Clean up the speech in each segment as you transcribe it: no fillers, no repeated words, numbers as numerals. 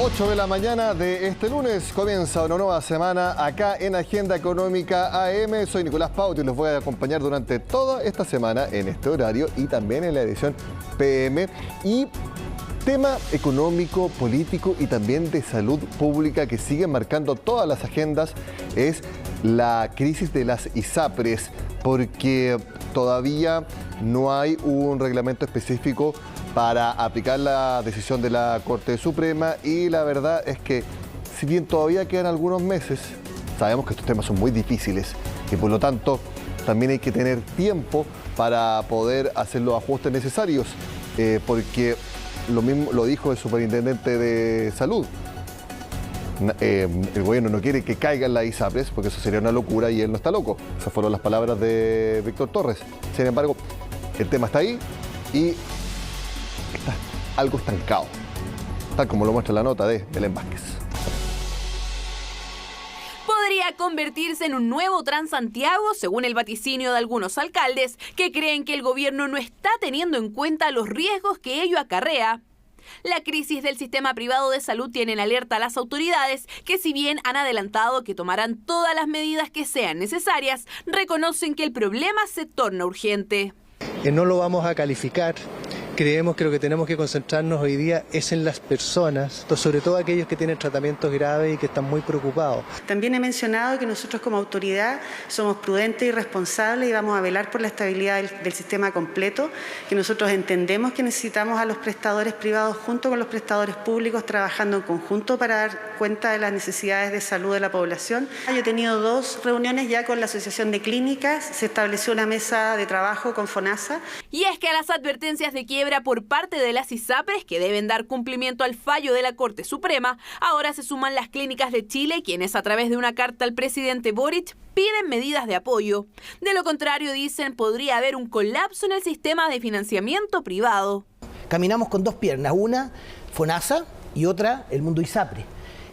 8 de la mañana de este lunes comienza una nueva semana acá en Agenda Económica AM. Soy Nicolás Pauti y los voy a acompañar durante toda esta semana en este horario y también en la edición PM. Y tema económico, político y también de salud pública que sigue marcando todas las agendas es la crisis de las ISAPRES, porque todavía no hay un reglamento específico para aplicar la decisión de la Corte Suprema y la verdad es que si bien todavía quedan algunos meses, sabemos que estos temas son muy difíciles y por lo tanto también hay que tener tiempo para poder hacer los ajustes necesarios, porque lo mismo lo dijo el superintendente de salud. El gobierno no quiere que caigan las ISAPRES porque eso sería una locura y él no está loco. Esas fueron las palabras de Víctor Torres. Sin embargo, el tema está ahí y está algo estancado, tal como lo muestra la nota de Belén Vázquez. Podría convertirse en un nuevo Transantiago, según el vaticinio de algunos alcaldes que creen que el gobierno no está teniendo en cuenta los riesgos que ello acarrea. La crisis del sistema privado de salud tiene en alerta a las autoridades que, si bien han adelantado que tomarán todas las medidas que sean necesarias, reconocen que el problema se torna urgente. No lo vamos a calificar. Creemos que lo que tenemos que concentrarnos hoy día es en las personas, sobre todo aquellos que tienen tratamientos graves y que están muy preocupados. También he mencionado que nosotros como autoridad somos prudentes y responsables y vamos a velar por la estabilidad del sistema completo, que nosotros entendemos que necesitamos a los prestadores privados junto con los prestadores públicos trabajando en conjunto para dar cuenta de las necesidades de salud de la población. Yo he tenido 2 reuniones ya con la Asociación de Clínicas, se estableció una mesa de trabajo con FONASA. Y es que a las advertencias de quiebra por parte de las ISAPRES, que deben dar cumplimiento al fallo de la Corte Suprema, ahora se suman las clínicas de Chile, quienes a través de una carta al presidente Boric piden medidas de apoyo. De lo contrario, dicen, podría haber un colapso en el sistema de financiamiento privado. Caminamos con 2 piernas, una FONASA y otra el mundo ISAPRE.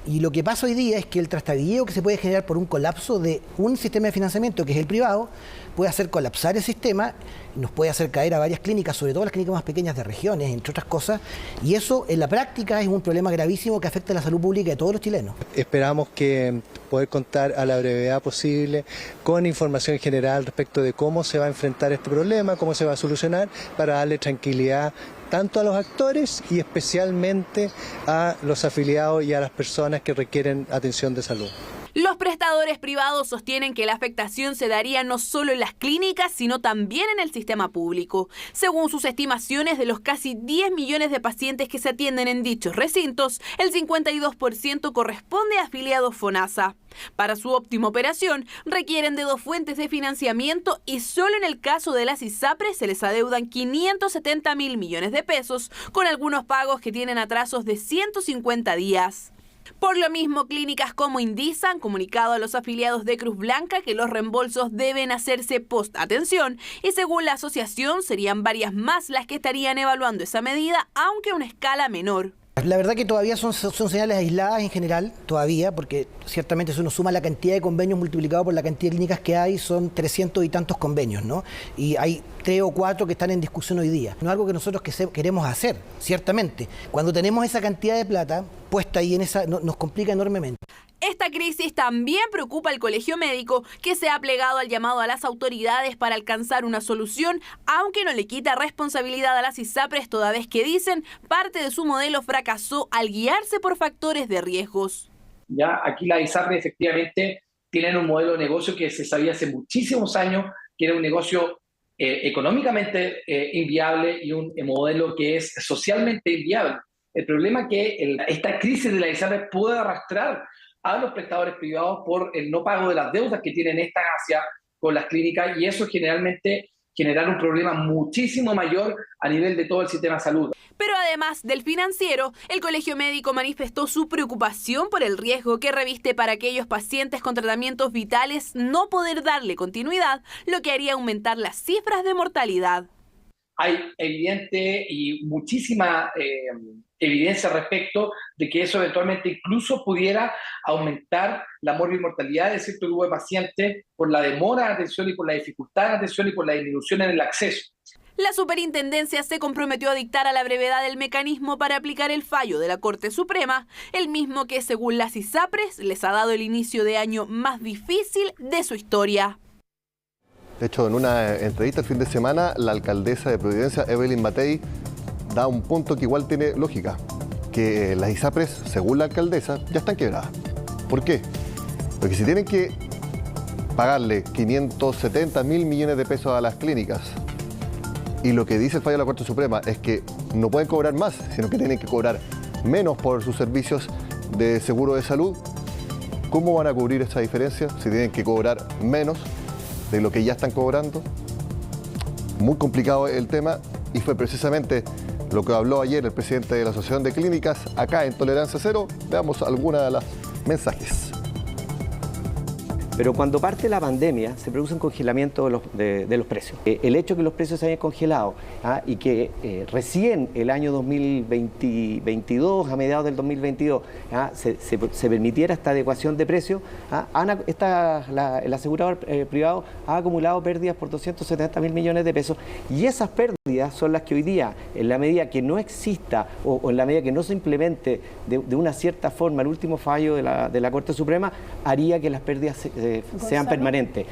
Y lo que pasa hoy día es que el trastabilleo que se puede generar por un colapso de un sistema de financiamiento, que es el privado, puede hacer colapsar el sistema, nos puede hacer caer a varias clínicas, sobre todo las clínicas más pequeñas de regiones, entre otras cosas, y eso en la práctica es un problema gravísimo que afecta a la salud pública de todos los chilenos. Esperamos que poder contar a la brevedad posible con información general respecto de cómo se va a enfrentar este problema, cómo se va a solucionar, para darle tranquilidad tanto a los actores y especialmente a los afiliados y a las personas que requieren atención de salud. Los prestadores privados sostienen que la afectación se daría no solo en las clínicas, sino también en el sistema público. Según sus estimaciones, de los casi 10 millones de pacientes que se atienden en dichos recintos, el 52% corresponde a afiliados FONASA. Para su óptima operación, requieren de 2 fuentes de financiamiento y solo en el caso de las ISAPRES se les adeudan 570.000 millones de pesos, con algunos pagos que tienen atrasos de 150 días. Por lo mismo, clínicas como Indisa han comunicado a los afiliados de Cruz Blanca que los reembolsos deben hacerse post-atención y según la asociación serían varias más las que estarían evaluando esa medida, aunque a una escala menor. La verdad que todavía son señales aisladas en general, todavía, porque ciertamente si uno suma la cantidad de convenios multiplicado por la cantidad de clínicas que hay, son 300 y tantos convenios, ¿no? Y hay 3 o 4 que están en discusión hoy día. No es algo que nosotros queremos hacer, ciertamente. Cuando tenemos esa cantidad de plata puesta ahí en esa, nos complica enormemente. Esta crisis también preocupa al Colegio Médico, que se ha plegado al llamado a las autoridades para alcanzar una solución, aunque no le quita responsabilidad a las ISAPRES, toda vez que dicen parte de su modelo fracasó al guiarse por factores de riesgos. Ya aquí las ISAPRES efectivamente tienen un modelo de negocio que se sabía hace muchísimos años, que era un negocio económicamente inviable y un modelo que es socialmente inviable. El problema es que esta crisis de la ISAPRES puede arrastrar a los prestadores privados por el no pago de las deudas que tienen estas hacia con las clínicas y eso generalmente generar un problema muchísimo mayor a nivel de todo el sistema de salud. Pero además del financiero, el Colegio Médico manifestó su preocupación por el riesgo que reviste para aquellos pacientes con tratamientos vitales no poder darle continuidad, lo que haría aumentar las cifras de mortalidad. Hay evidente y muchísima evidencia respecto de que eso eventualmente incluso pudiera aumentar la mortalidad de cierto grupo de pacientes por la demora de atención y por la dificultad de atención y por la disminución en el acceso. La superintendencia se comprometió a dictar a la brevedad el mecanismo para aplicar el fallo de la Corte Suprema, el mismo que, según las ISAPRES, les ha dado el inicio de año más difícil de su historia. De hecho, en una entrevista el fin de semana, la alcaldesa de Providencia, Evelyn Matei, da un punto que igual tiene lógica, que las ISAPRES, según la alcaldesa, ya están quebradas. ¿Por qué? Porque si tienen que pagarle 570.000 millones de pesos a las clínicas, y lo que dice el fallo de la Corte Suprema es que no pueden cobrar más, sino que tienen que cobrar menos por sus servicios de seguro de salud, ¿cómo van a cubrir esa diferencia si tienen que cobrar menos de lo que ya están cobrando? Muy complicado el tema, y fue precisamente lo que habló ayer el presidente de la Asociación de Clínicas acá en Tolerancia Cero. Veamos algunos de los mensajes. Pero cuando parte la pandemia se produce un congelamiento de los precios. El hecho de que los precios se hayan congelado y que recién el año 2022, a mediados del 2022, se permitiera esta adecuación de precios, el asegurador privado ha acumulado pérdidas por 270.000 millones de pesos, y esas pérdidas son las que hoy día, en la medida que no exista o en la medida que no se implemente de una cierta forma el último fallo de la Corte Suprema, haría que las pérdidas sean permanentes.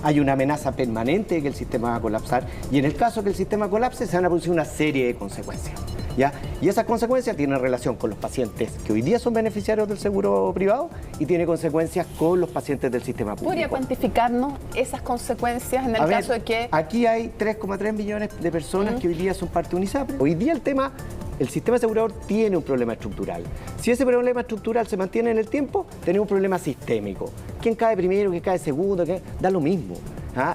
Hay una amenaza permanente de que el sistema va a colapsar, y en el caso que el sistema colapse se van a producir una serie de consecuencias, ¿ya? Y esas consecuencias tienen relación con los pacientes que hoy día son beneficiarios del seguro privado y tiene consecuencias con los pacientes del sistema público. ¿Podría cuantificarnos esas consecuencias en el caso de que...? Aquí hay 3,3 millones de personas que hoy día son parte de un ISAPRE. Hoy día el sistema asegurador tiene un problema estructural. Si ese problema estructural se mantiene en el tiempo, tenemos un problema sistémico. ¿Quién cae primero, quién cae segundo? Da lo mismo.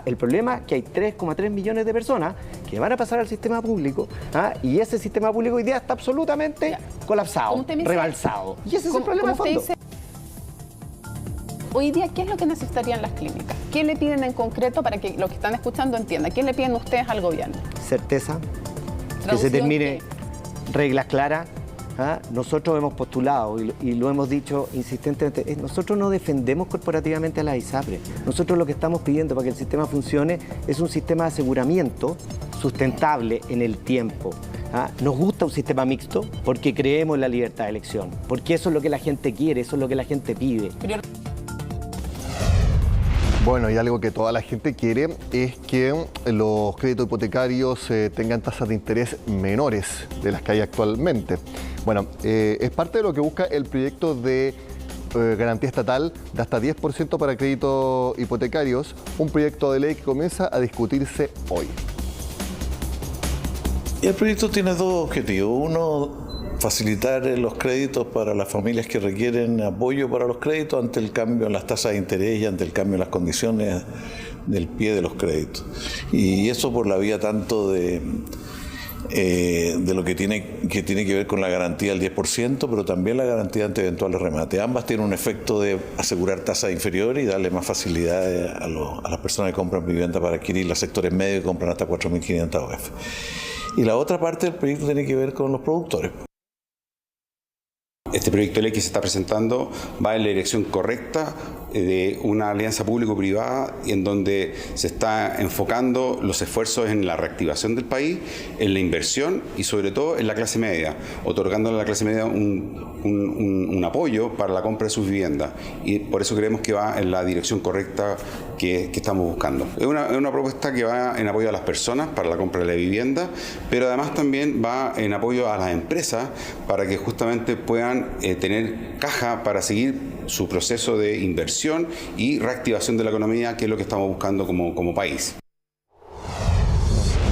El problema es que hay 3,3 millones de personas que van a pasar al sistema público, y ese sistema público hoy día está absolutamente colapsado, rebalsado. Y ese es el problema de fondo. Hoy día, ¿qué es lo que necesitarían las clínicas? ¿Qué le piden en concreto para que los que están escuchando entiendan? ¿Qué le piden ustedes al gobierno? Certeza, que se termine, reglas claras. Nosotros hemos postulado y lo hemos dicho insistentemente, nosotros no defendemos corporativamente a las ISAPRES. Nosotros lo que estamos pidiendo para que el sistema funcione es un sistema de aseguramiento sustentable en el tiempo. Nos gusta un sistema mixto porque creemos en la libertad de elección, porque eso es lo que la gente quiere, eso es lo que la gente pide. Bueno, y algo que toda la gente quiere es que los créditos hipotecarios tengan tasas de interés menores de las que hay actualmente. Bueno, es parte de lo que busca el proyecto de garantía estatal de hasta 10% para créditos hipotecarios, un proyecto de ley que comienza a discutirse hoy. Y el proyecto tiene dos objetivos. Uno, facilitar los créditos para las familias que requieren apoyo para los créditos ante el cambio en las tasas de interés y ante el cambio en las condiciones del pie de los créditos. Y eso por la vía tanto de lo que tiene que ver con la garantía del 10%, pero también la garantía ante eventuales remates. Ambas tienen un efecto de asegurar tasas inferiores y darle más facilidades a las personas que compran vivienda para adquirir, los sectores medios que compran hasta 4.500 OF. Y la otra parte del proyecto tiene que ver con los productores. Este proyecto de ley que se está presentando va en la dirección correcta de una alianza público-privada en donde se está enfocando los esfuerzos en la reactivación del país, en la inversión y sobre todo en la clase media, otorgándole a la clase media un apoyo para la compra de sus viviendas, y por eso creemos que va en la dirección correcta que estamos buscando. Es una propuesta que va en apoyo a las personas para la compra de la vivienda, pero además también va en apoyo a las empresas para que justamente puedan tener caja para seguir su proceso de inversión y reactivación de la economía, que es lo que estamos buscando como país.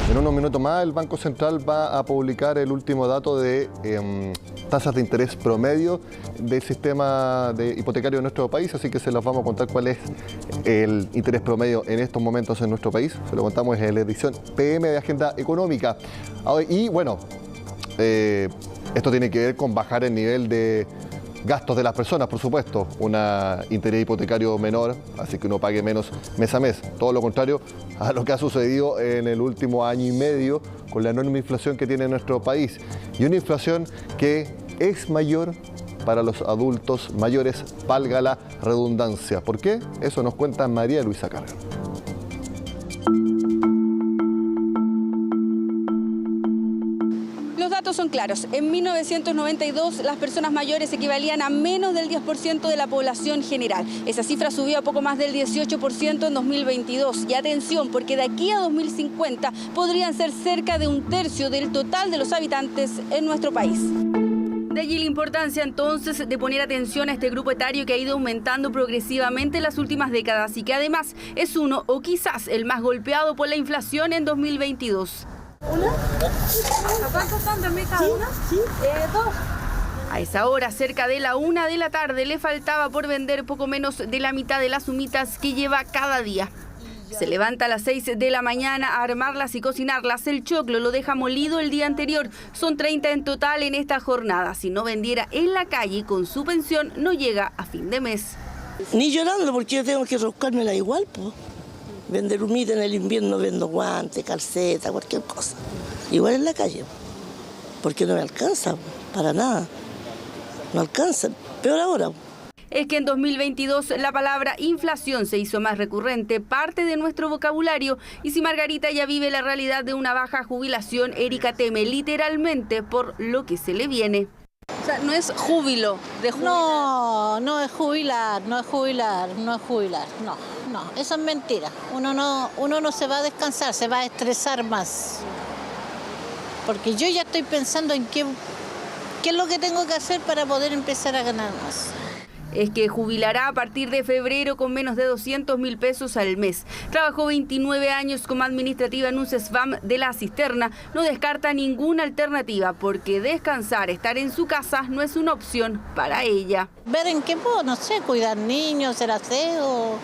En unos minutos más el Banco Central va a publicar el último dato de tasas de interés promedio del sistema hipotecario de nuestro país, así que se los vamos a contar cuál es el interés promedio en estos momentos en nuestro país. Se lo contamos en la edición PM de Agenda Económica. Y bueno, esto tiene que ver con bajar el nivel de gastos de las personas, por supuesto, un interés hipotecario menor, así que uno pague menos mes a mes. Todo lo contrario a lo que ha sucedido en el último año y medio con la enorme inflación que tiene nuestro país. Y una inflación que es mayor para los adultos mayores, valga la redundancia. ¿Por qué? Eso nos cuenta María Luisa Carrera. son claros. En 1992 las personas mayores equivalían a menos del 10% de la población general. Esa cifra subió a poco más del 18% en 2022. Y atención, porque de aquí a 2050 podrían ser cerca de 1/3 del total de los habitantes en nuestro país. De allí la importancia entonces de poner atención a este grupo etario que ha ido aumentando progresivamente en las últimas décadas y que además es uno o quizás el más golpeado por la inflación en 2022. ¿A cuántos son? ¿2.000 cada una? Sí. Dos. A esa hora, cerca de la 1 de la tarde, le faltaba por vender poco menos de la mitad de las humitas que lleva cada día. Se levanta a las 6 de la mañana a armarlas y cocinarlas. El choclo lo deja molido el día anterior. Son 30 en total en esta jornada. Si no vendiera en la calle con su pensión, no llega a fin de mes. Ni llorando, porque yo tengo que buscármela igual, pues. Vender humita en el invierno, vendo guantes, calceta, cualquier cosa. Igual en la calle, porque no me alcanza, para nada. No alcanza, peor ahora. Es que en 2022 la palabra inflación se hizo más recurrente, parte de nuestro vocabulario, y si Margarita ya vive la realidad de una baja jubilación, Erika teme literalmente por lo que se le viene. O sea, no es júbilo de jubilar. No, no es jubilar, no, eso es mentira. Uno no se va a descansar, se va a estresar más. Porque yo ya estoy pensando en qué es lo que tengo que hacer para poder empezar a ganar más. Es que jubilará a partir de febrero con menos de 200.000 pesos al mes. Trabajó 29 años como administrativa en un CESFAM de La Cisterna. No descarta ninguna alternativa porque descansar, estar en su casa no es una opción para ella. Ver en qué puedo, no sé, cuidar niños, hacer aseo.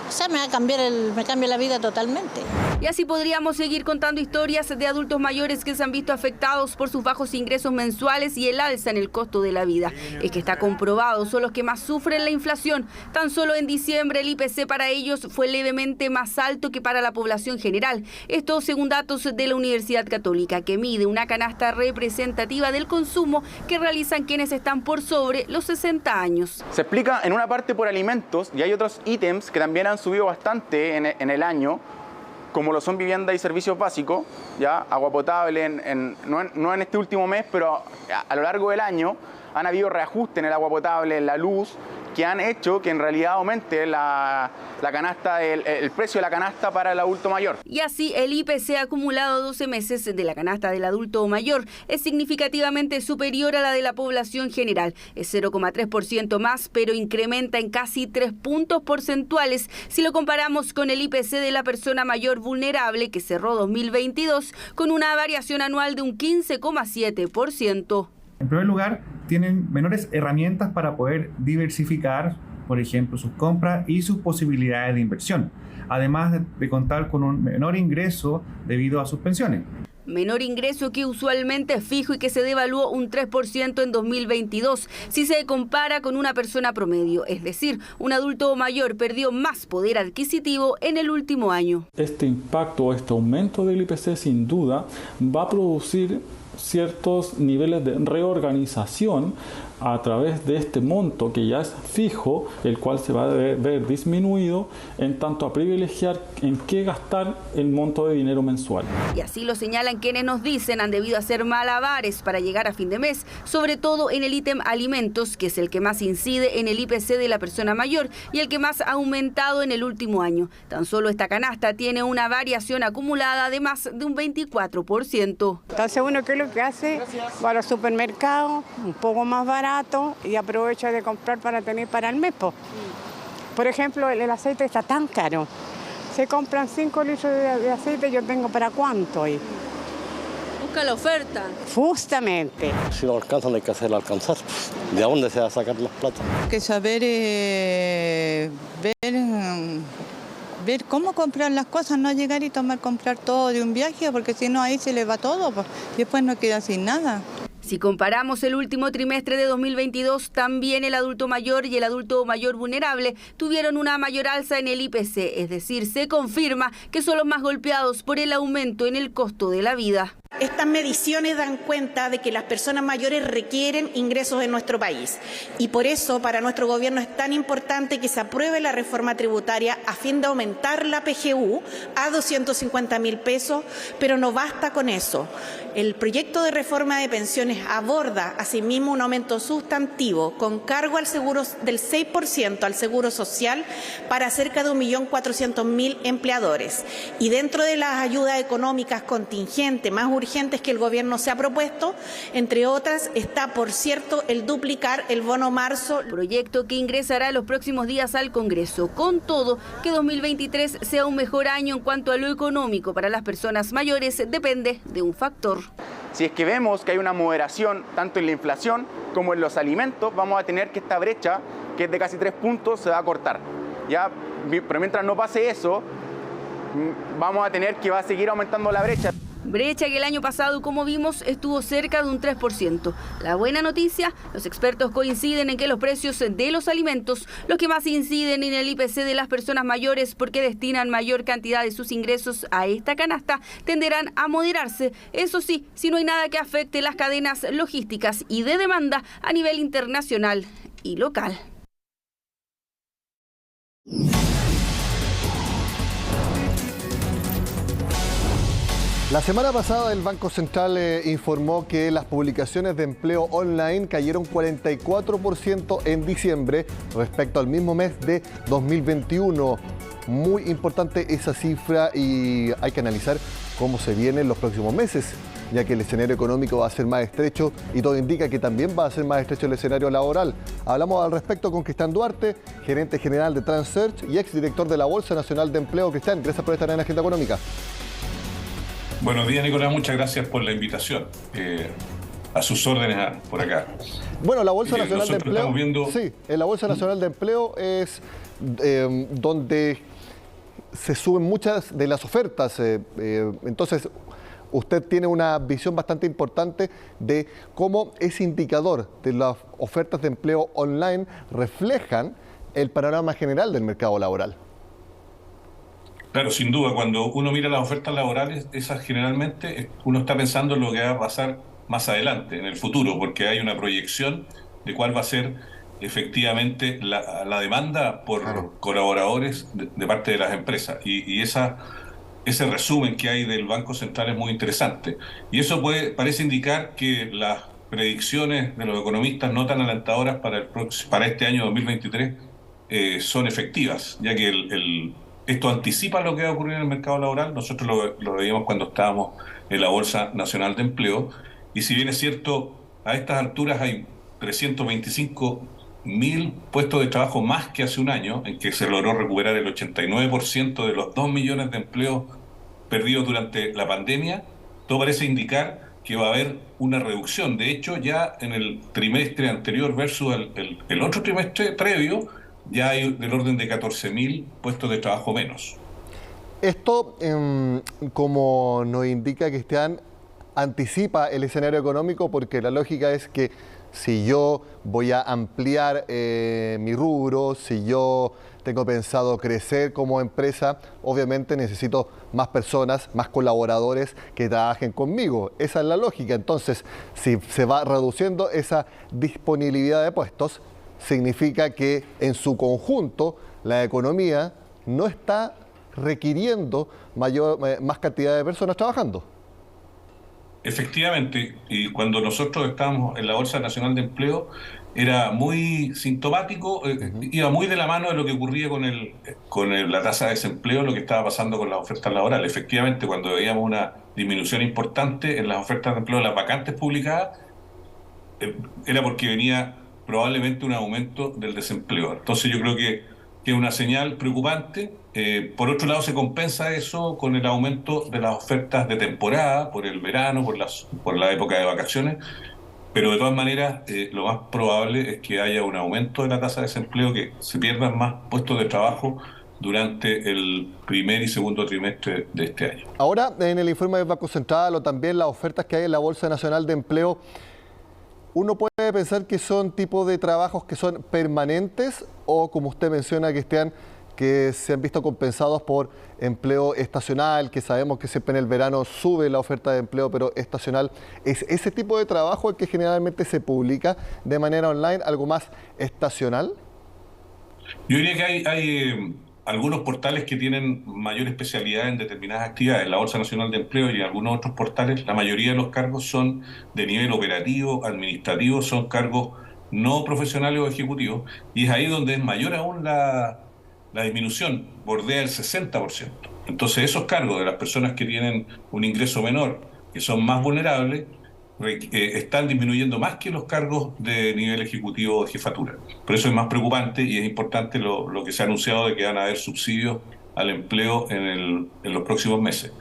O sea, me cambia la vida totalmente. Y así podríamos seguir contando historias de adultos mayores que se han visto afectados por sus bajos ingresos mensuales y el alza en el costo de la vida. Es que está comprobado, son los que más sufren la inflación. Tan solo en diciembre el IPC para ellos fue levemente más alto que para la población general. Esto según datos de la Universidad Católica, que mide una canasta representativa del consumo que realizan quienes están por sobre los 60 años. Se explica en una parte por alimentos y hay otros ítems que también han subido bastante en el año, como lo son vivienda y servicios básicos, ya agua potable, no en este último mes, pero a lo largo del año han habido reajustes en el agua potable, en la luz, que han hecho que en realidad aumente la canasta, el precio de la canasta para el adulto mayor. Y así el IPC acumulado 12 meses de la canasta del adulto mayor es significativamente superior a la de la población general. Es 0,3% más, pero incrementa en casi 3 puntos porcentuales si lo comparamos con el IPC de la persona mayor vulnerable que cerró 2022 con una variación anual de un 15,7%. En primer lugar, tienen menores herramientas para poder diversificar, por ejemplo, sus compras y sus posibilidades de inversión, además de contar con un menor ingreso debido a sus pensiones. Menor ingreso que usualmente es fijo y que se devaluó un 3% en 2022 si se compara con una persona promedio, es decir, un adulto mayor perdió más poder adquisitivo en el último año. Este impacto, este aumento del IPC sin duda va a producir ciertos niveles de reorganización a través de este monto que ya es fijo, el cual se va a ver disminuido en tanto a privilegiar en qué gastar el monto de dinero mensual. Y así lo señalan quienes nos dicen han debido hacer malabares para llegar a fin de mes, sobre todo en el ítem alimentos, que es el que más incide en el IPC de la persona mayor y el que más ha aumentado en el último año. Tan solo esta canasta tiene una variación acumulada de más de un 24%. Entonces uno, ¿qué es lo que hace? Va a los supermercados, un poco más barato, y aprovecha de comprar para tener para el mes. Por ejemplo, el aceite está tan caro. Se compran 5 litros de aceite, yo tengo para cuánto hoy. Busca la oferta. Justamente. Si no alcanzan, hay que hacerlo alcanzar. ¿De dónde se va a sacar las plata? Hay que saber ver cómo comprar las cosas, no llegar y comprar todo de un viaje, porque si no ahí se le va todo, y después no queda sin nada. Si comparamos el último trimestre de 2022, también el adulto mayor y el adulto mayor vulnerable tuvieron una mayor alza en el IPC, es decir, se confirma que son los más golpeados por el aumento en el costo de la vida. Estas mediciones dan cuenta de que las personas mayores requieren ingresos en nuestro país y por eso para nuestro gobierno es tan importante que se apruebe la reforma tributaria a fin de aumentar la PGU a 250.000 pesos, pero no basta con eso. El proyecto de reforma de pensiones aborda asimismo un aumento sustantivo con cargo al seguro del 6% al seguro social para cerca de 1.400.000 empleadores. Y dentro de las ayudas económicas contingentes más urgentes que el gobierno se ha propuesto, entre otras, está, por cierto, el duplicar el bono marzo. Proyecto que ingresará los próximos días al Congreso. Con todo, que 2023 sea un mejor año en cuanto a lo económico para las personas mayores depende de un factor. Si es que vemos que hay una moderación tanto en la inflación como en los alimentos, vamos a tener que esta brecha, que es de casi 3 puntos, se va a cortar. ¿Ya? Pero mientras no pase eso, vamos a tener que va a seguir aumentando la brecha. Brecha que el año pasado, como vimos, estuvo cerca de un 3%. La buena noticia, los expertos coinciden en que los precios de los alimentos, los que más inciden en el IPC de las personas mayores porque destinan mayor cantidad de sus ingresos a esta canasta, tenderán a moderarse. Eso sí, si no hay nada que afecte las cadenas logísticas y de demanda a nivel internacional y local. La semana pasada el Banco Central informó que las publicaciones de empleo online cayeron 44% en diciembre respecto al mismo mes de 2021. Muy importante esa cifra y hay que analizar cómo se vienen los próximos meses, ya que el escenario económico va a ser más estrecho y todo indica que también va a ser más estrecho el escenario laboral. Hablamos al respecto con Cristian Duarte, gerente general de Transearch y exdirector de la Bolsa Nacional de Empleo. Cristian, gracias por estar en Agenda Económica. Buenos días, Nicolás. Muchas gracias por la invitación. A sus órdenes por acá. Bueno, la Bolsa Nacional de Empleo. Viendo... Sí, en la Bolsa Nacional de Empleo es donde se suben muchas de las ofertas. Entonces, usted tiene una visión bastante importante de cómo ese indicador de las ofertas de empleo online reflejan el panorama general del mercado laboral. Claro, sin duda, cuando uno mira las ofertas laborales, esas generalmente uno está pensando en lo que va a pasar más adelante, en el futuro, porque hay una proyección de cuál va a ser efectivamente la demanda por colaboradores de parte de las empresas. Y ese resumen que hay del Banco Central es muy interesante. Y eso parece indicar que las predicciones de los economistas no tan alentadoras para este año 2023 son efectivas, ya que esto anticipa lo que va a ocurrir en el mercado laboral. Nosotros lo veíamos cuando estábamos en la Bolsa Nacional de Empleo. Y si bien es cierto, a estas alturas hay 325.000 puestos de trabajo más que hace un año, en que se logró recuperar el 89% de los 2 millones de empleos perdidos durante la pandemia, todo parece indicar que va a haber una reducción. De hecho, ya en el trimestre anterior versus el otro trimestre previo, ya hay del orden de 14.000 puestos de trabajo menos. Esto, como nos indica Cristian, anticipa el escenario económico, porque la lógica es que si yo voy a ampliar mi rubro, si yo tengo pensado crecer como empresa, obviamente necesito más personas, más colaboradores que trabajen conmigo. Esa es la lógica. Entonces, si se va reduciendo esa disponibilidad de puestos, significa que en su conjunto la economía no está requiriendo más cantidad de personas trabajando. Efectivamente, y cuando nosotros estábamos en la Bolsa Nacional de Empleo era muy sintomático, iba muy de la mano de lo que ocurría con la tasa de desempleo, lo que estaba pasando con las ofertas laborales. Efectivamente, cuando veíamos una disminución importante en las ofertas de empleo, las vacantes publicadas, era porque venía probablemente un aumento del desempleo. Entonces yo creo que es una señal preocupante. Por otro lado, se compensa eso con el aumento de las ofertas de temporada, por el verano, por la época de vacaciones, pero de todas maneras lo más probable es que haya un aumento de la tasa de desempleo, que se pierdan más puestos de trabajo durante el primer y segundo trimestre de este año. Ahora, en el informe del Banco Central o también las ofertas que hay en la Bolsa Nacional de Empleo, uno puede pensar que son tipos de trabajos que son permanentes o, como usted menciona, Cristian, que se han visto compensados por empleo estacional, que sabemos que siempre en el verano sube la oferta de empleo, pero estacional. ¿Es ese tipo de trabajo el que generalmente se publica de manera online, algo más estacional? Yo diría que hay algunos portales que tienen mayor especialidad en determinadas actividades. La Bolsa Nacional de Empleo y algunos otros portales, la mayoría de los cargos son de nivel operativo, administrativo, son cargos no profesionales o ejecutivos, y es ahí donde es mayor aún la disminución, bordea el 60%. Entonces esos cargos de las personas que tienen un ingreso menor, que son más vulnerables, están disminuyendo más que los cargos de nivel ejecutivo o de jefatura. Por eso es más preocupante y es importante lo que se ha anunciado de que van a haber subsidios al empleo en los próximos meses.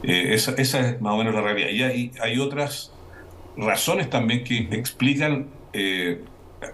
Esa es más o menos la realidad. Y hay otras razones también que explican,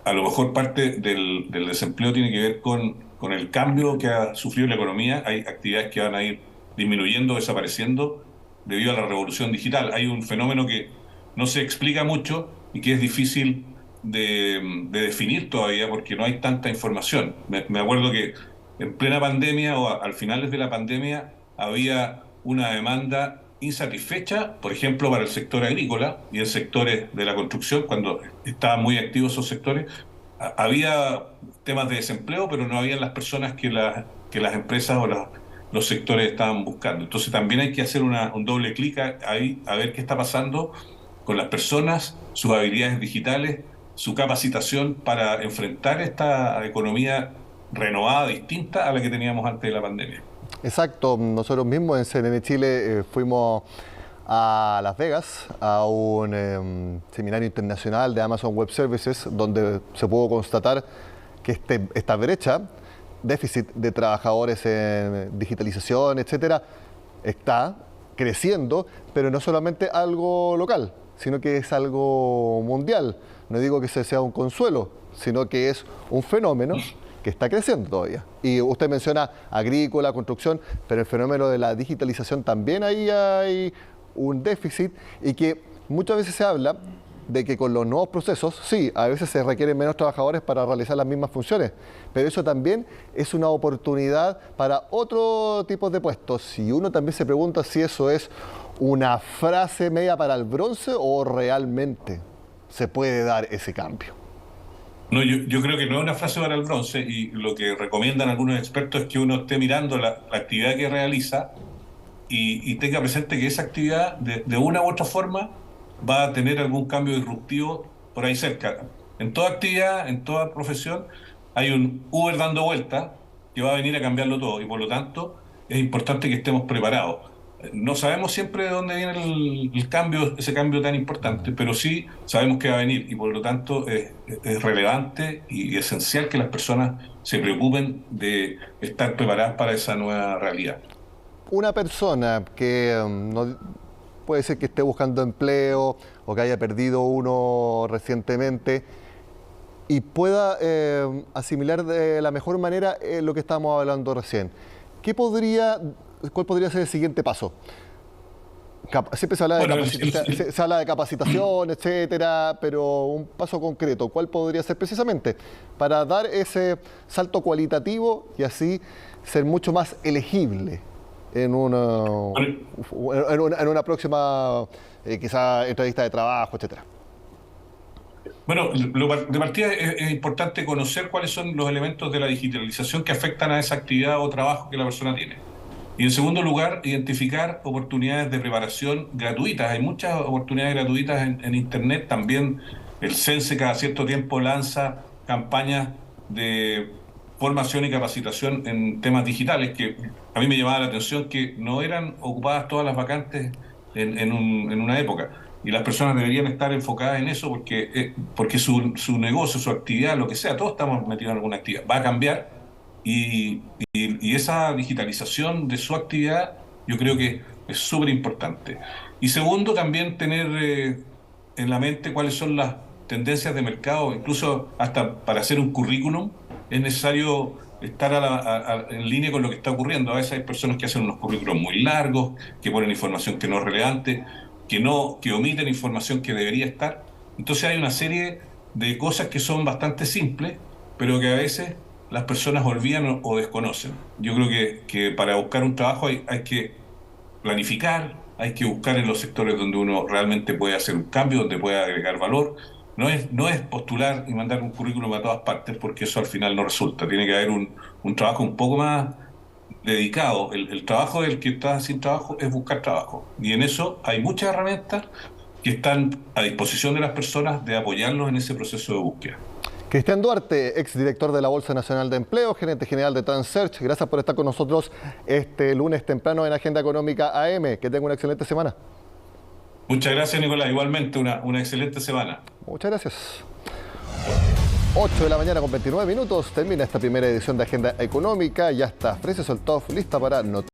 a lo mejor parte del desempleo tiene que ver con el cambio que ha sufrido la economía. Hay actividades que van a ir disminuyendo, desapareciendo debido a la revolución digital. Hay un fenómeno que no se explica mucho y que es difícil de definir todavía porque no hay tanta información. Me acuerdo que en plena pandemia o al finales de la pandemia había una demanda insatisfecha, por ejemplo, para el sector agrícola y en sectores de la construcción, cuando estaban muy activos esos sectores. Había temas de desempleo, pero no habían las personas que las empresas o los sectores estaban buscando. Entonces también hay que hacer un doble clic ahí a ver qué está pasando con las personas, sus habilidades digitales, su capacitación para enfrentar esta economía renovada, distinta a la que teníamos antes de la pandemia. Exacto, nosotros mismos en CNN Chile fuimos a Las Vegas a un seminario internacional de Amazon Web Services donde se pudo constatar que esta brecha, déficit de trabajadores en digitalización, etcétera, está creciendo, pero no solamente algo local, sino que es algo mundial. No digo que sea un consuelo, sino que es un fenómeno que está creciendo todavía. Y usted menciona agrícola, construcción, pero el fenómeno de la digitalización también ahí hay un déficit y que muchas veces se habla de que con los nuevos procesos, sí, a veces se requieren menos trabajadores para realizar las mismas funciones, pero eso también es una oportunidad para otro tipo de puestos. Y uno también se pregunta si eso es una frase media para el bronce o realmente se puede dar ese cambio. No, yo creo que no es una frase para el bronce y lo que recomiendan algunos expertos es que uno esté mirando la actividad que realiza y tenga presente que esa actividad de una u otra forma va a tener algún cambio disruptivo por ahí cerca. En toda actividad, en toda profesión, hay un Uber dando vuelta que va a venir a cambiarlo todo y por lo tanto es importante que estemos preparados. No sabemos siempre de dónde viene el cambio, ese cambio tan importante, pero sí sabemos que va a venir y por lo tanto es relevante y esencial que las personas se preocupen de estar preparadas para esa nueva realidad. Una persona que no, puede ser que esté buscando empleo o que haya perdido uno recientemente y pueda asimilar de la mejor manera lo que estábamos hablando recién. ¿Cuál podría ser el siguiente paso? Siempre se habla de capacitación, etcétera, pero un paso concreto, ¿cuál podría ser precisamente para dar ese salto cualitativo y así ser mucho más elegible en una próxima quizá entrevista de trabajo, etcétera? Bueno, de partida es importante conocer cuáles son los elementos de la digitalización que afectan a esa actividad o trabajo que la persona tiene. Y en segundo lugar, identificar oportunidades de preparación gratuitas. Hay muchas oportunidades gratuitas en Internet. También el CENSE cada cierto tiempo lanza campañas de formación y capacitación en temas digitales que a mí me llamaba la atención que no eran ocupadas todas las vacantes en una época. Y las personas deberían estar enfocadas en eso porque su negocio, su actividad, lo que sea, todos estamos metidos en alguna actividad. Va a cambiar. Y esa digitalización de su actividad yo creo que es súper importante. Y segundo, también tener en la mente cuáles son las tendencias de mercado, incluso hasta para hacer un currículum es necesario estar en línea con lo que está ocurriendo. A veces hay personas que hacen unos currículums muy largos, que ponen información que no es relevante, que omiten información que debería estar. Entonces hay una serie de cosas que son bastante simples, pero que a veces las personas olvidan o desconocen. Yo creo que para buscar un trabajo hay que planificar, hay que buscar en los sectores donde uno realmente puede hacer un cambio, donde puede agregar valor. No es postular y mandar un currículum a todas partes, porque eso al final no resulta. Tiene que haber un trabajo un poco más dedicado. El trabajo del que está sin trabajo es buscar trabajo. Y en eso hay muchas herramientas que están a disposición de las personas de apoyarlos en ese proceso de búsqueda. Cristian Duarte, exdirector de la Bolsa Nacional de Empleo, gerente general de Transearch, gracias por estar con nosotros este lunes temprano en Agenda Económica AM. Que tenga una excelente semana. Muchas gracias, Nicolás. Igualmente, una excelente semana. Muchas gracias. 8 de la mañana con 29 minutos. Termina esta primera edición de Agenda Económica. Ya está Fresia Soltov lista para noticias.